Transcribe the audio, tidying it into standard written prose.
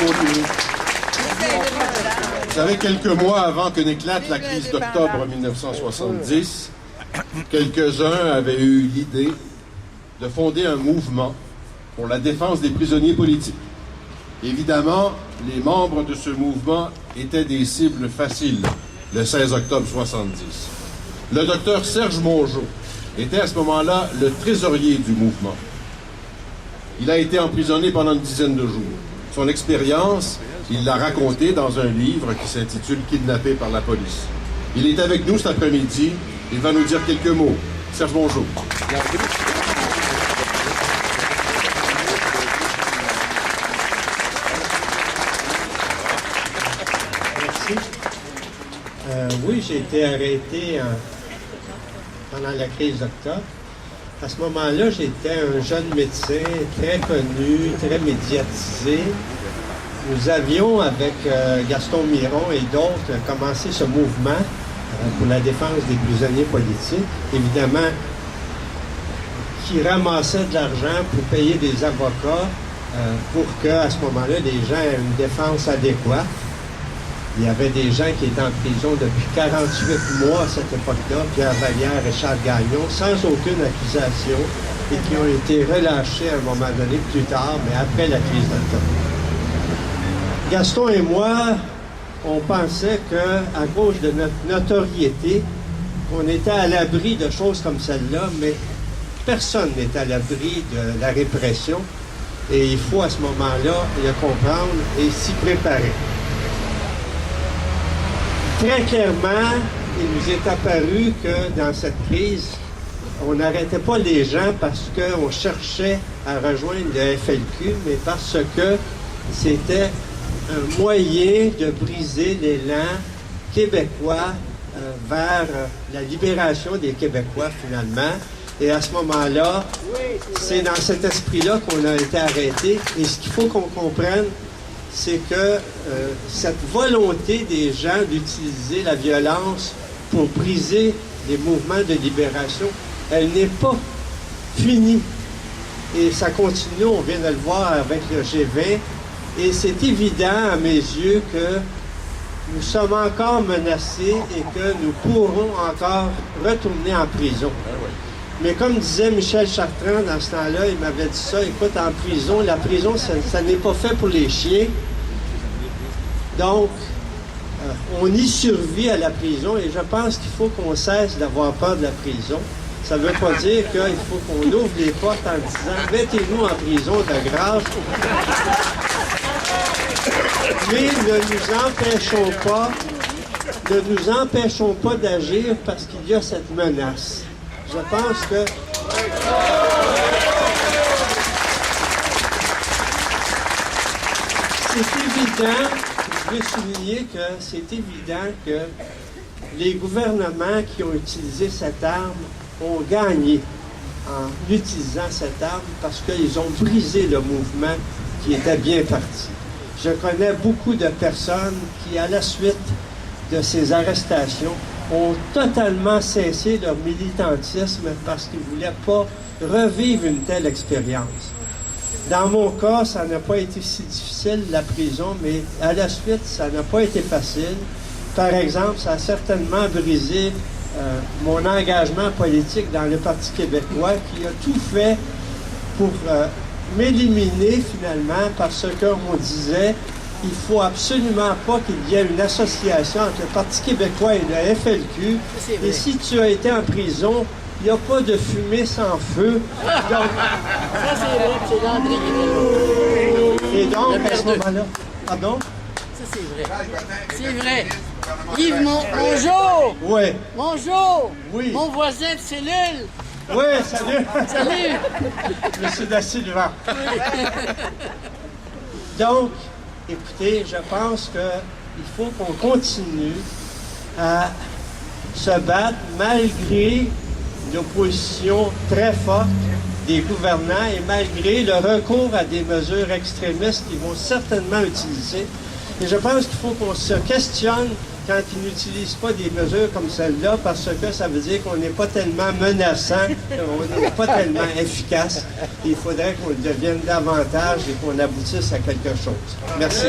Vous savez, quelques mois avant que n'éclate la crise d'octobre 1970, quelques-uns avaient eu l'idée de fonder un mouvement pour la défense des prisonniers politiques. Évidemment, les membres de ce mouvement étaient des cibles faciles le 16 octobre 70. Le docteur Serge Mongeau était à ce moment-là le trésorier du mouvement. Il a été emprisonné pendant une dizaine de jours. Son expérience, il l'a racontée dans un livre qui s'intitule « Kidnappé par la police ». Il est avec nous cet après-midi. Il va nous dire quelques mots. Serge Mongeau. Oui, j'ai été arrêté pendant la crise d'octobre. À ce moment-là, j'étais un jeune médecin très connu, très médiatisé. Nous avions, avec Gaston Miron et d'autres, commencé ce mouvement pour la défense des prisonniers politiques. Évidemment, qui ramassait de l'argent pour payer des avocats pour qu'à ce moment-là, les gens aient une défense adéquate. Il y avait des gens qui étaient en prison depuis 48 mois à cette époque-là, Pierre Vallière et Charles Gagnon, sans aucune accusation, et qui ont été relâchés à un moment donné plus tard, mais après la crise d'octobre. Gaston et moi, on pensait qu'à cause de notre notoriété, on était à l'abri de choses comme celle-là, mais personne n'est à l'abri de la répression, et il faut à ce moment-là le comprendre et s'y préparer. Très clairement, il nous est apparu que dans cette crise, on n'arrêtait pas les gens parce qu'on cherchait à rejoindre le FLQ, mais parce que c'était un moyen de briser l'élan québécois vers la libération des Québécois, finalement. Et à ce moment-là, c'est dans cet esprit-là qu'on a été arrêtés. Et ce qu'il faut qu'on comprenne, c'est que cette volonté des gens d'utiliser la violence pour briser les mouvements de libération, elle n'est pas finie. Et ça continue, on vient de le voir avec le G20, et c'est évident à mes yeux que nous sommes encore menacés et que nous pourrons encore retourner en prison. Mais comme disait Michel Chartrand dans ce temps-là, il m'avait dit ça, écoute, en prison, la prison, ça n'est pas fait pour les chiens. Donc, on y survit à la prison et je pense qu'il faut qu'on cesse d'avoir peur de la prison. Ça ne veut pas dire qu'il faut qu'on ouvre les portes en disant « Mettez-nous en prison de grâce ». Mais ne nous empêchons pas d'agir parce qu'il y a cette menace. Je pense que c'est évident, je veux souligner que c'est évident que les gouvernements qui ont utilisé cette arme ont gagné en utilisant cette arme parce qu'ils ont brisé le mouvement qui était bien parti. Je connais beaucoup de personnes qui, à la suite de ces arrestations, ont totalement cessé leur militantisme parce qu'ils ne voulaient pas revivre une telle expérience. Dans mon cas, ça n'a pas été si difficile, la prison, mais à la suite, ça n'a pas été facile. Par exemple, ça a certainement brisé mon engagement politique dans le Parti québécois qui a tout fait pour m'éliminer finalement parce qu'on disait il faut absolument pas qu'il y ait une association entre le Parti québécois et le FLQ. Et si tu as été en prison, il n'y a pas de fumée sans feu. Donc, ça, c'est vrai, c'est Landry qui est et donc, à ce moment-là... Pardon? Ça, c'est vrai. C'est vrai. Yves Mongeau! Oui. Mongeau! Oui. Mon voisin de cellule! Oui, salut! Salut! Monsieur Da Silva. Donc, écoutez, je pense qu'il faut qu'on continue à se battre malgré l'opposition très forte des gouvernants et malgré le recours à des mesures extrémistes qu'ils vont certainement utiliser. Et je pense qu'il faut qu'on se questionne quand ils n'utilisent pas des mesures comme celle-là, parce que ça veut dire qu'on n'est pas tellement menaçant, on n'est pas tellement efficace. Il faudrait qu'on le devienne davantage et qu'on aboutisse à quelque chose. Merci.